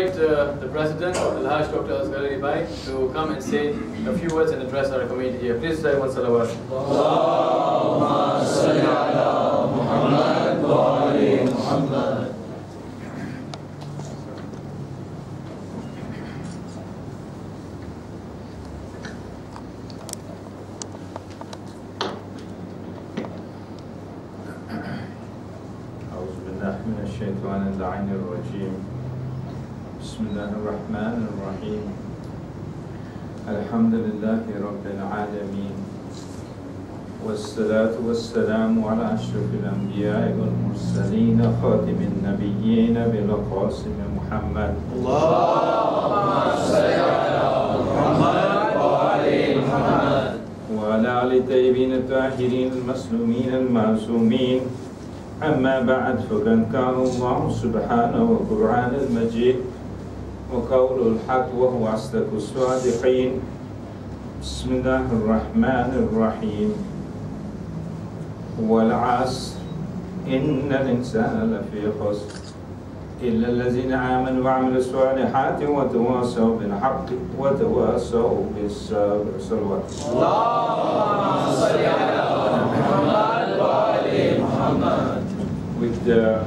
invite the President, Al-Hajj Dr. Asgarali to come and say a few words and address our community here. Please say one salawat. Allahumma salli ala Muhammad wa ali Muhammad. من الشيطان اللعين الرجيم بسم الله الرحمن الرحيم الحمد لله رب العالمين والصلاة والسلام على أشرف الأنبياء والمرسلين خاتم النبيين بالقاسم محمد اللهم صل على محمد وعلى محمد وعلى آل الطيبين الطاهرين المسلومين المعصومين أما بعد فقد قال الله سبحانه وقرآن المجيد وقول الحق وهو أصدق الصادقين بسم الله الرحمن الرحيم والعصر إن الإنسان لفي خسر إلا الذين آمنوا وعملوا الصالحات وتواصوا بالحق وتواصوا بالصبر صلوات اللهم صل على محمد وعلى محمد. With the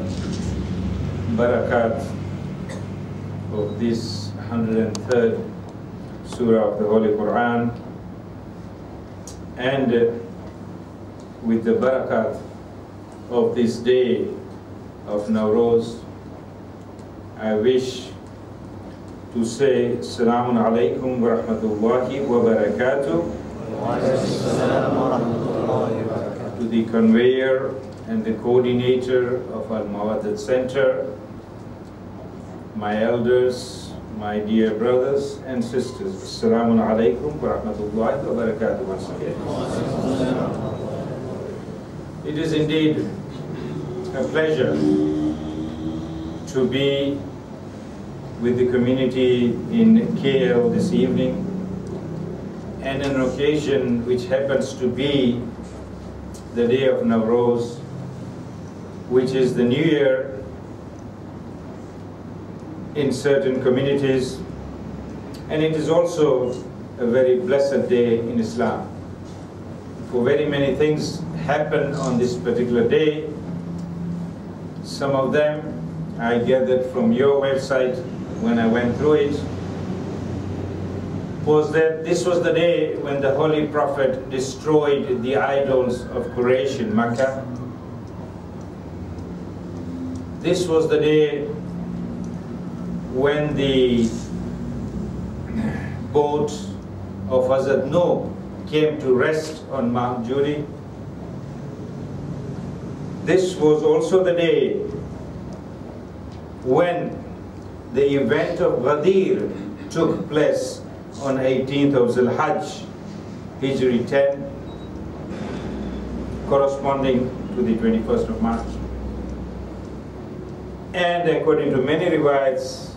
barakat of this 103rd surah of the Holy Quran and with the barakat of this day of Nowruz, I wish to say Assalamu alaikum wa rahmatullahi wa barakatuh to the conveyor and the coordinator of Al-Mawaddat Center, my elders, my dear brothers and sisters. Assalamu alaikum wa rahmatullahi wa barakatuh once again. It is indeed a pleasure to be with the community in KL this evening, and an occasion which happens to be the day of Nowruz, which is the New Year in certain communities, and it is also a very blessed day in Islam. For very many things happen on this particular day. Some of them I gathered from your website when I went through it, was that this was the day when the Holy Prophet destroyed the idols of Quraysh in Makkah. This was the day when the boat of Hazrat Noah came to rest on Mount Judi. This was also the day when the event of Ghadir took place on 18th of Zul-Hajj, Hijri 10, corresponding to the 21st of March. And according to many riwayats,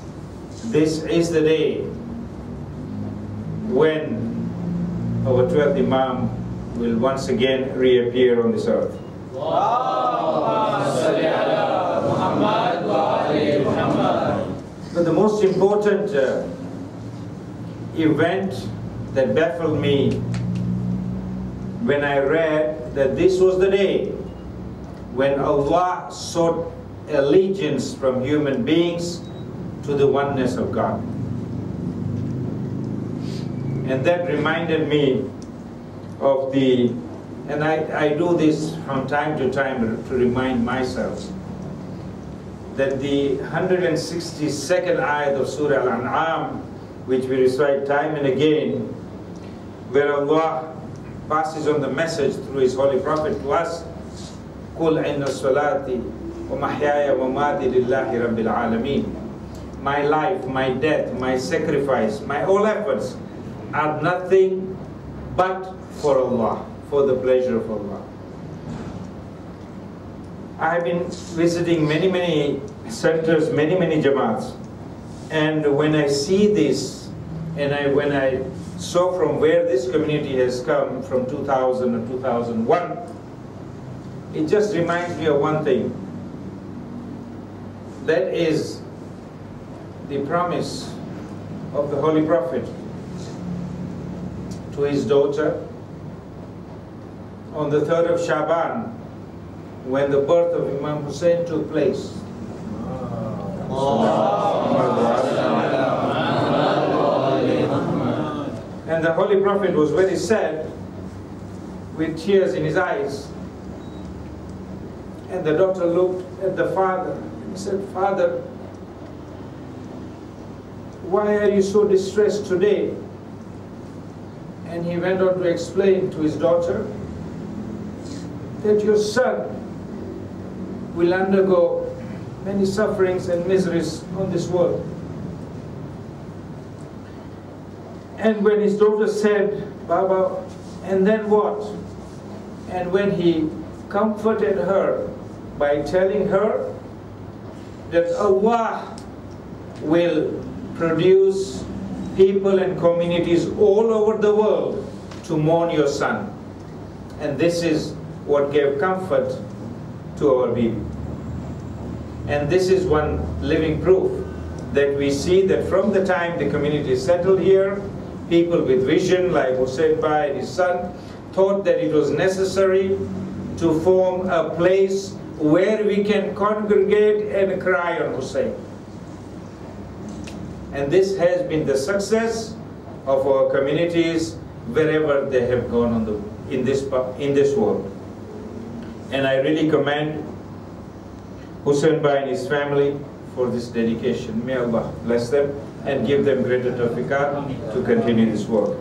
this is the day when our 12th Imam will once again reappear on this earth. But the most important event that baffled me when I read that this was the day when Allah sought allegiance from human beings to the oneness of God. And that reminded me of the, and I do this from time to time to remind myself, that the 162nd ayat of Surah Al-An'am, which we recite time and again, where Allah passes on the message through His Holy Prophet to us, قُلْ إِنَّ الصَّلَاةِ وَمَحْيَايَ وَمَمَاتِي لِلَّهِ رَبِّ الْعَالَمِينَ. My life, my death, my sacrifice, my all efforts are nothing but for Allah, for the pleasure of Allah. I have been visiting many centers, many jamaats, and when I see this, and when I saw from where this community has come from 2000 and 2001, it just reminds me of one thing. That is the promise of the Holy Prophet to his daughter on the 3rd of Shaban, when the birth of Imam Hussein took place. And the Holy Prophet was very sad, with tears in his eyes. And the daughter looked at the father and said, "Father, why are you so distressed today?" And he went on to explain to his daughter that your son will undergo many sufferings and miseries on this world. And when his daughter said, "Baba, and then what?" And when he comforted her by telling her that Allah will produce people and communities all over the world to mourn your son. And this is what gave comfort to our baby. And this is one living proof that we see that from the time the community settled here, people with vision like Hussein Bhai and his son thought that it was necessary to form a place where we can congregate and cry on Hussein. And this has been the success of our communities wherever they have gone in this world. And I really commend Hussein Bhai and his family for this dedication. May Allah bless them and give them greater tawfiqat to continue this work.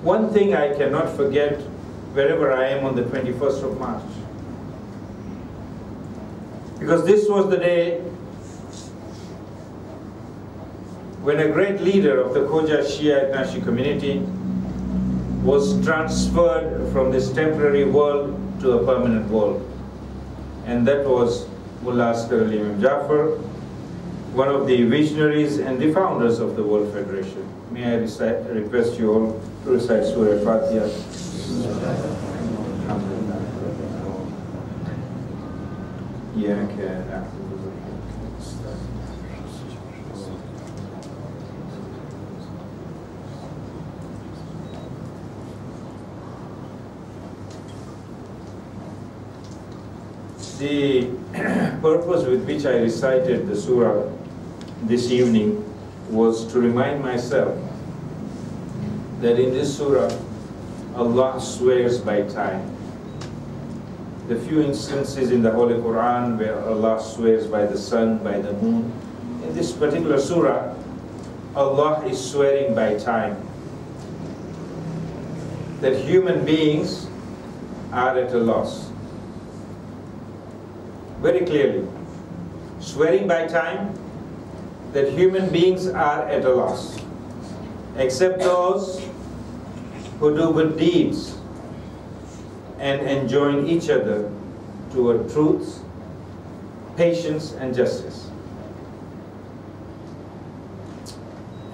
One thing I cannot forget wherever I am on the 21st of March, because this was the day when a great leader of the Khoja Shia Nashi community was transferred from this temporary world to a permanent world. And that was Mullah Asgarali Imam Jafar, one of the visionaries and the founders of the World Federation. May I request you all to recite Surah Fatiha. The purpose with which I recited the surah this evening was to remind myself that in this surah, Allah swears by time. The few instances in the Holy Quran where Allah swears by the sun, by the moon, in this particular surah, Allah is swearing by time. That human beings are at a loss. Very clearly, swearing by time that human beings are at a loss, except those who do good deeds and enjoin each other toward truth, patience, and justice.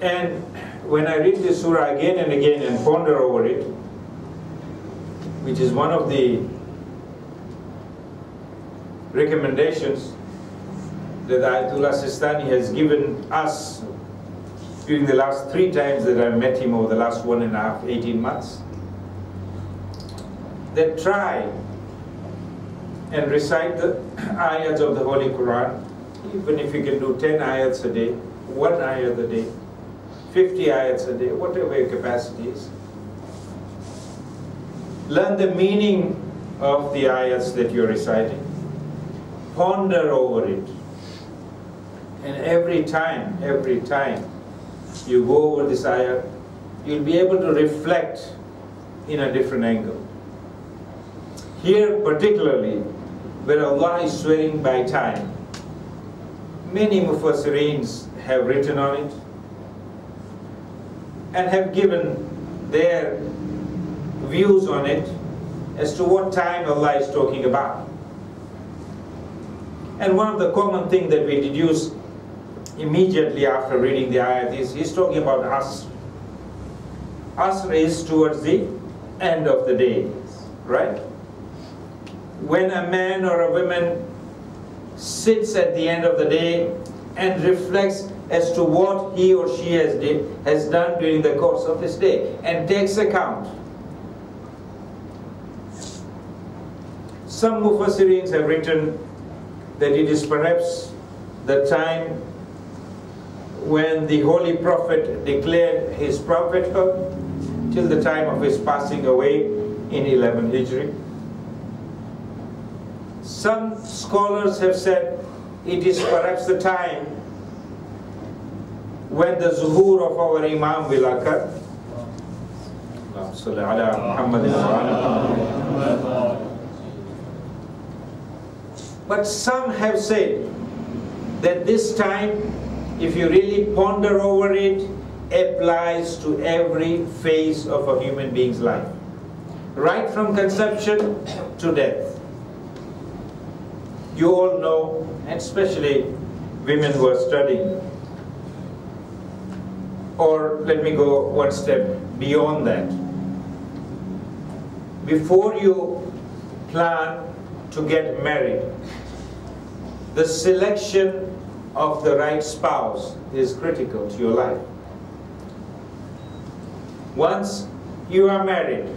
And when I read this surah again and again and ponder over it, which is one of the recommendations that Ayatollah Sistani has given us during the last 3 times that I met him over the last 1.5, 18 months, that try and recite the ayats of the Holy Quran, even if you can do 10 ayats a day, 1 ayat a day, 50 ayats a day, whatever your capacity is. Learn the meaning of the ayats that you're reciting. Ponder over it. And every time you go over this ayah, you'll be able to reflect in a different angle. Here particularly, where Allah is swearing by time, many Mufassireens have written on it and have given their views on it as to what time Allah is talking about. And one of the common things that we deduce immediately after reading the ayat is he's talking about Asr. Asr is towards the end of the day, right? When a man or a woman sits at the end of the day and reflects as to what he or she has done during the course of his day and takes account. Some Mufassirin have written that it is perhaps the time when the Holy Prophet declared his prophethood till the time of his passing away in 11 Hijri. Some scholars have said it is perhaps the time when the zuhur of our Imam will occur. But some have said that this time, if you really ponder over it, applies to every phase of a human being's life, right from conception to death. You all know, and especially women who are studying, or let me go one step beyond that. Before you plan to get married, the selection of the right spouse is critical to your life. Once you are married,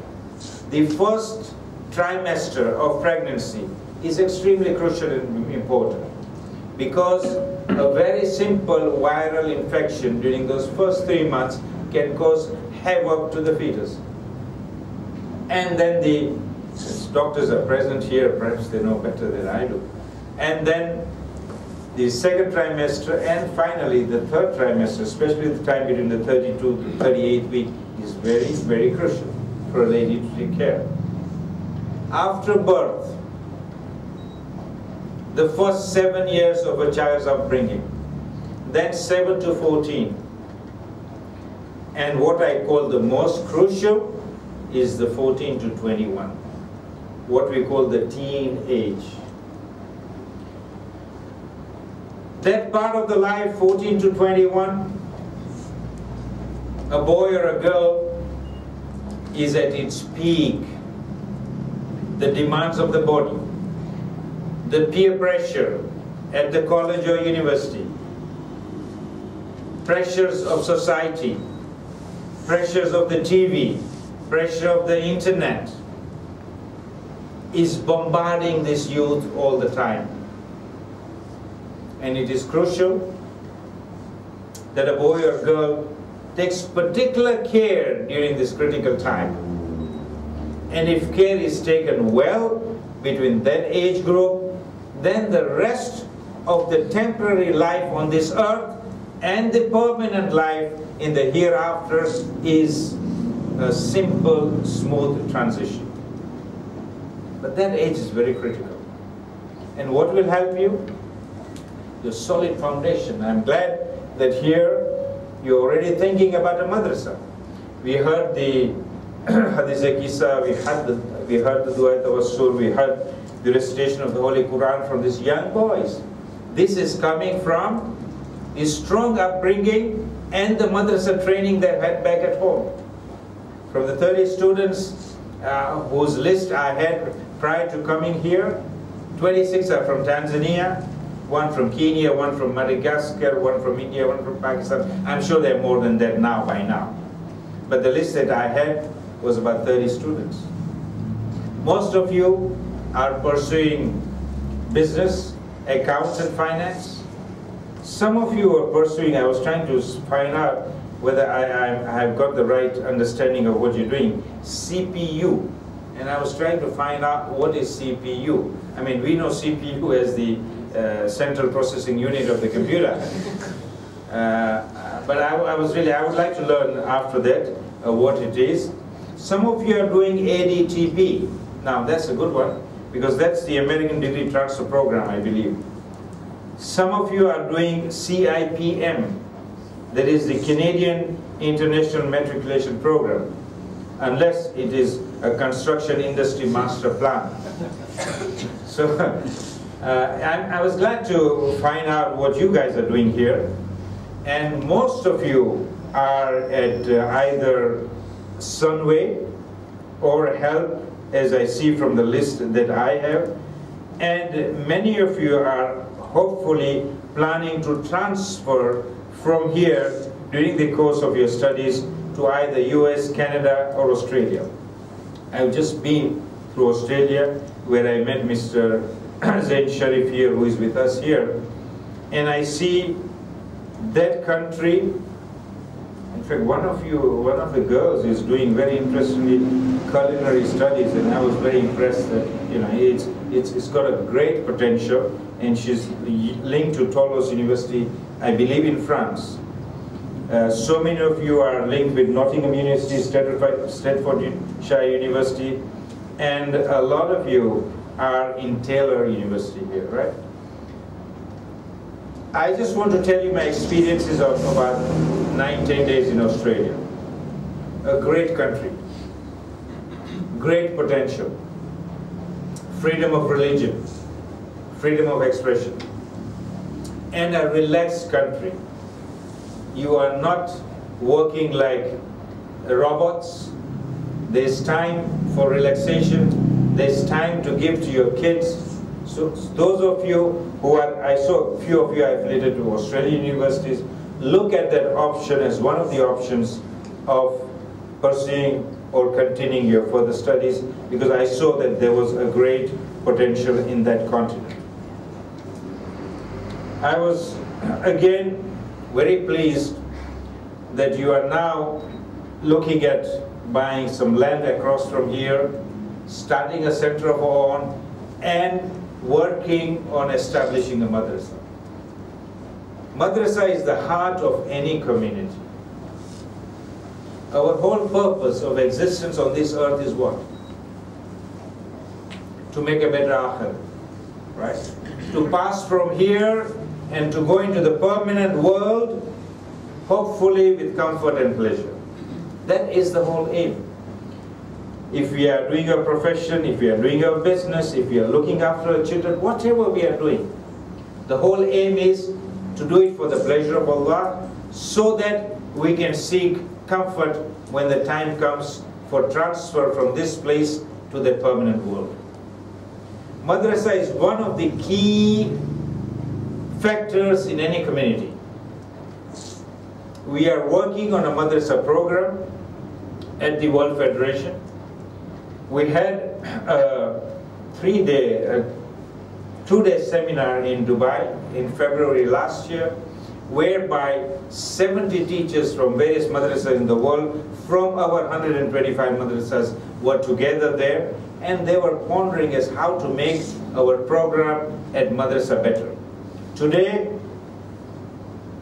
the first trimester of pregnancy is extremely crucial and important, because a very simple viral infection during those first 3 months can cause havoc to the fetus. And then since doctors are present here, perhaps they know better than I do. And then the second trimester, and finally the third trimester, especially the time between the 32 to 38 week, is very, very crucial for a lady to take care. After birth, the first 7 years of a child's upbringing, then 7 to 14, and what I call the most crucial is the 14 to 21, what we call the teen age. That part of the life, 14 to 21, a boy or a girl is at its peak. The demands of the body, the peer pressure at the college or university, pressures of society, pressures of the TV, pressure of the internet is bombarding this youth all the time. And it is crucial that a boy or girl takes particular care during this critical time. And if care is taken well between that age group, then the rest of the temporary life on this earth and the permanent life in the hereafter is a simple, smooth transition. But that age is very critical. And what will help you? Your solid foundation. I'm glad that here you're already thinking about a madrasa. We heard the Hadith Kisa, we heard the Dua Tawassul, we heard the recitation of the Holy Quran from these young boys. This is coming from a strong upbringing and the madrasa training they had back at home. From the 30 students whose list I had prior to coming here, 26 are from Tanzania, 1 from Kenya, 1 from Madagascar, 1 from India, 1 from Pakistan. I'm sure there are more than that now by now. But the list that I had was about 30 students. Most of you are pursuing business, accounts and finance. Some of you are pursuing, I was trying to find out whether I have got the right understanding of what you're doing, CPU. And I was trying to find out what is CPU. I mean, we know CPU as the central processing unit of the computer. But I would like to learn after that what it is. Some of you are doing ADTP. Now that's a good one, because that's the American Degree Transfer Program, I believe. Some of you are doing CIPM, that is the Canadian International Matriculation Program, unless it is a construction industry master plan. So I was glad to find out what you guys are doing here. And most of you are at either Sunway or HELP, as I see from the list that I have. And many of you are hopefully planning to transfer from here during the course of your studies to either US, Canada, or Australia. I've just been to Australia, where I met Mr. Zain Sharif here, who is with us here, and I see that country. In fact, one of the girls is doing very interestingly culinary studies, and I was very impressed that it's got a great potential, and she's linked to Toulouse University, I believe, in France. So many of you are linked with Nottingham University, Staffordshire University, and a lot of you are in Taylor University here, right? I just want to tell you my experiences of about 9-10 days in Australia. A great country, great potential, freedom of religion, freedom of expression, and a relaxed country. You are not working like robots. There's time for relaxation. There's time to give to your kids. So those of you who are, I saw a few of you are affiliated to Australian universities, look at that option as one of the options of pursuing or continuing your further studies, because I saw that there was a great potential in that continent. I was, again, very pleased that you are now looking at buying some land across from here, starting a center of our own, and working on establishing a madrasa. Madrasa is the heart of any community. Our whole purpose of existence on this earth is what? To make a better akhirah, right? To pass from here and to go into the permanent world, hopefully with comfort and pleasure. That is the whole aim. If we are doing a profession, if we are doing a business, if we are looking after our children, whatever we are doing, the whole aim is to do it for the pleasure of Allah, so that we can seek comfort when the time comes for transfer from this place to the permanent world. Madrasa is one of the key factors in any community. We are working on a madrasa program at the World Federation. We had a 2-day seminar in Dubai in February last year, whereby 70 teachers from various madrasas in the world, from our 125 madrasas, were together there, and they were pondering as how to make our program at madrasa better. Today,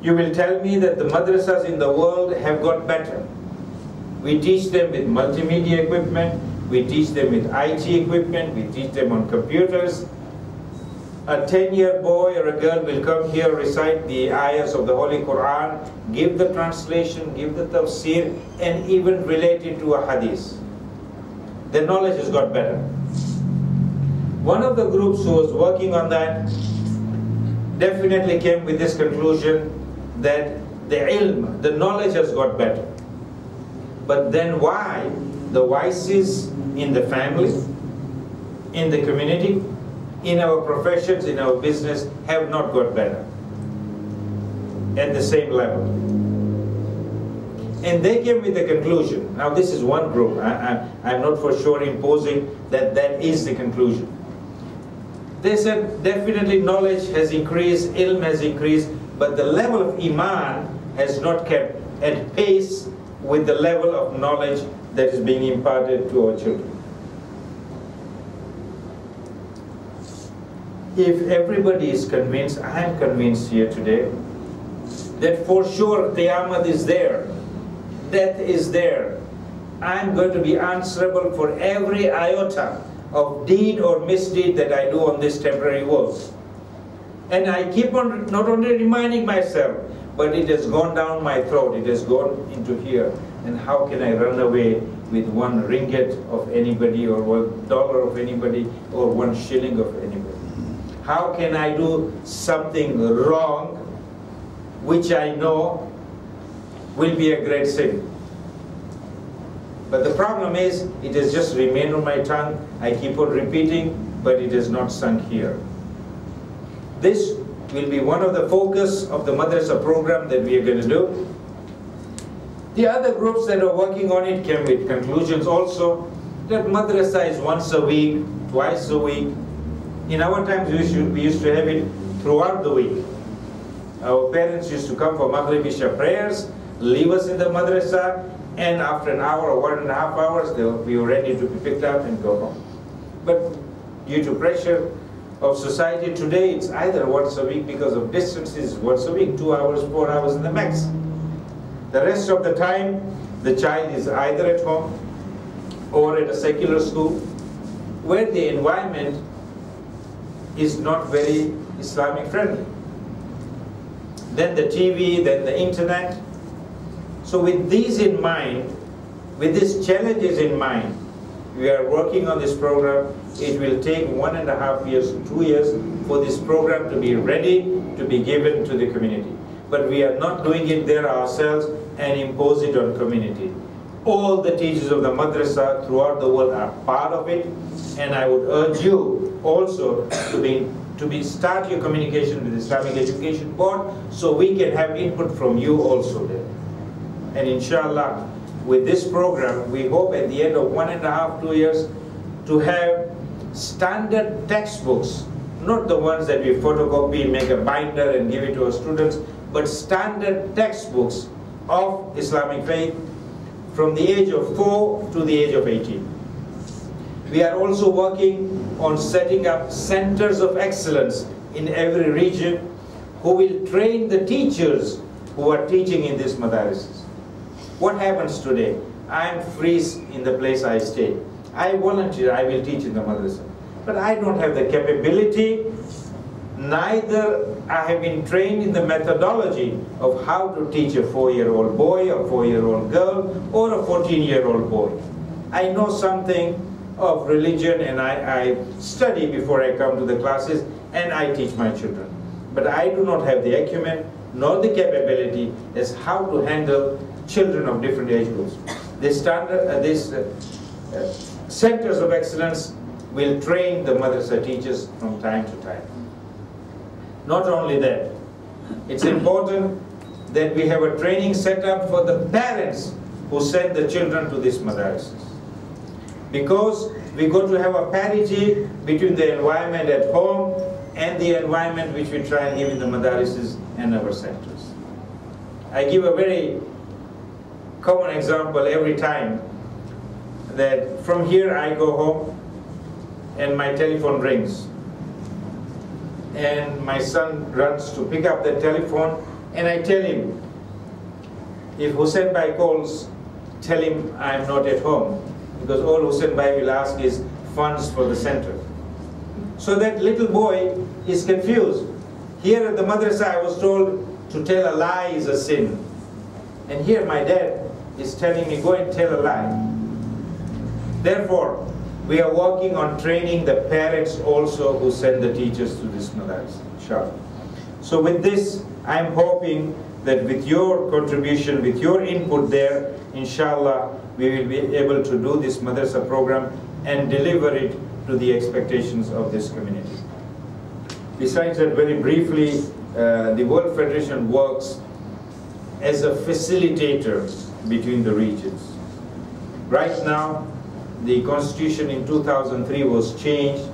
you will tell me that the madrasas in the world have got better. We teach them with multimedia equipment, we teach them with IT equipment, we teach them on computers. A 10-year boy or a girl will come here, recite the ayahs of the Holy Quran, give the translation, give the tafsir, and even relate it to a hadith. The knowledge has got better. One of the groups who was working on that definitely came with this conclusion that the ilm, the knowledge has got better. But then why the vices in the family, in the community, in our professions, in our business, have not got better at the same level? And they came with the conclusion. Now this is one group. I'm not for sure imposing that that is the conclusion. They said definitely knowledge has increased, ilm has increased, but the level of iman has not kept at pace with the level of knowledge that is being imparted to our children. If everybody is convinced, I am convinced here today, that for sure Qiyamah is there, death is there, I am going to be answerable for every iota of deed or misdeed that I do on this temporary world. And I keep on not only reminding myself, but it has gone down my throat, it has gone into here. And how can I run away with one ringgit of anybody, or $1 of anybody, or 1 shilling of anybody? How can I do something wrong which I know will be a great sin? But the problem is, it has just remained on my tongue. I keep on repeating, but it has not sunk here. This will be one of the focus of the madrasa program that we are going to do. The other groups that are working on it came with conclusions also, that madrasa is once a week, twice a week. In our times, we used to have it throughout the week. Our parents used to come for Maghrib Isha prayers, leave us in the madrasa, and after an hour or 1.5 hours, we were ready to be picked up and go home. But due to pressure of society today, it's either once a week because of distances, once a week, 2 hours, 4 hours in the max. The rest of the time, the child is either at home or at a secular school where the environment is not very Islamic friendly. Then the TV, then the internet. So with these in mind, with these challenges in mind, we are working on this program. It will take 1.5 years, 2 years for this program to be ready to be given to the community. But we are not doing it there ourselves and impose it on community. All the teachers of the madrasa throughout the world are part of it, and I would urge you also to start your communication with the Islamic Education Board so we can have input from you also there. And inshallah, with this program, we hope at the end of 1.5, 2 years to have standard textbooks, not the ones that we photocopy, make a binder and give it to our students, but standard textbooks of Islamic faith from the age of 4 to the age of 18. We are also working on setting up centers of excellence in every region who will train the teachers who are teaching in these madarises. What happens today? I am free in the place I stay. I volunteer, I will teach in the madrasa. But I don't have the capability, neither I have been trained in the methodology of how to teach a 4-year-old boy, a 4-year-old girl, or a 14-year-old boy. I know something of religion and I study before I come to the classes and I teach my children. But I do not have the acumen nor the capability as how to handle children of different age groups. These centers of excellence will train the madrasa teachers from time to time. Not only that, it's important that we have a training set up for the parents who send the children to these madarises. Because we got to have a parity between the environment at home and the environment which we try and give in the madarises and our centers. I give a very common example every time, that from here I go home and my telephone rings. And my son runs to pick up the telephone and I tell him, if Hussein Bhai calls, tell him I'm not at home. Because all Hussein Bhai will ask is funds for the center. So that little boy is confused. Here at the madrasa I was told to tell a lie is a sin. And here my dad is telling me go and tell a lie. Therefore, we are working on training the parents also who send the teachers to this madrasa, inshallah. So with this, I am hoping that with your contribution, with your input there, inshallah, we will be able to do this madrasa program and deliver it to the expectations of this community. Besides that, very briefly, the World Federation works as a facilitator between the regions. Right now, the constitution in 2003 was changed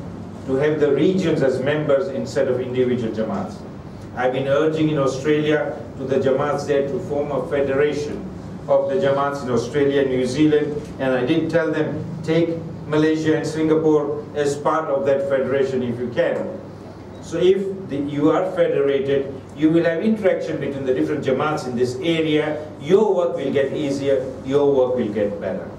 to have the regions as members instead of individual jamaats. I've been urging in Australia to the jamaats there to form a federation of the jamaats in Australia and New Zealand, and I did tell them, take Malaysia and Singapore as part of that federation if you can. So if you are federated, you will have interaction between the different jamaats in this area, your work will get easier, your work will get better.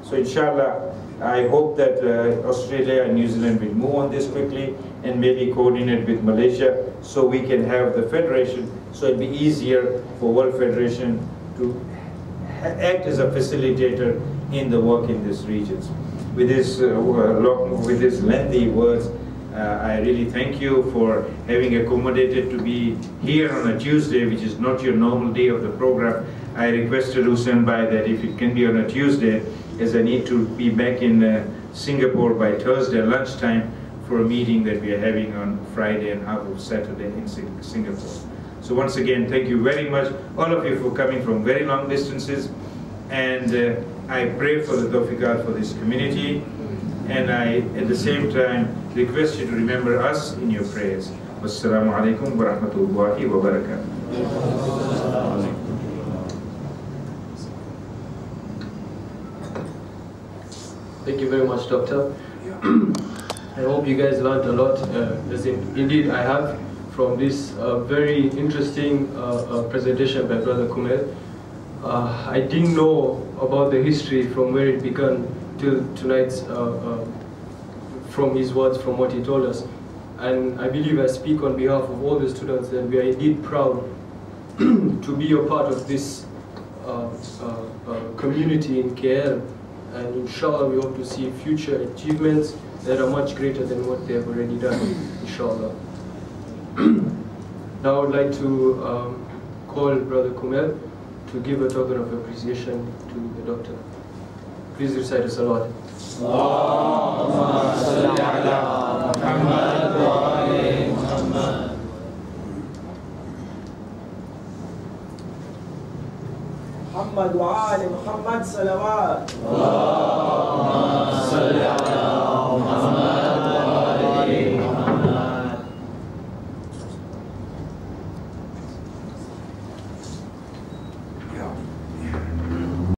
So inshallah, I hope that Australia and New Zealand will move on this quickly and maybe coordinate with Malaysia so we can have the federation, so it'll be easier for World Federation to act as a facilitator in the work in these regions. With this lengthy words, I really thank you for having accommodated to be here on a Tuesday, which is not your normal day of the program. I requested Hussein Bhai that if it can be on a Tuesday, as I need to be back in Singapore by Thursday lunchtime for a meeting that we are having on Friday and half of Saturday in Singapore. So once again, thank you very much, all of you, for coming from very long distances. And I pray for the tawfiqat for this community. And I, at the same time, request you to remember us in your prayers. Wassalamu alaikum wa rahmatullahi wa barakatuh. Thank you very much, Doctor. I hope you guys learned a lot, indeed I have, from this very interesting presentation by Brother Kumel. I didn't know about the history from where it began till tonight's, from his words, from what he told us. And I believe I speak on behalf of all the students that we are indeed proud to be a part of this community in KL. And inshallah, we hope to see future achievements that are much greater than what they have already done, inshallah. Now I would like to call Brother Kumel to give a token of appreciation to the doctor. Please recite a salawat. Allahumma salli ala Muhammad wa ali Muhammad. محمد وآل محمد صلوات. اللهم صل على محمد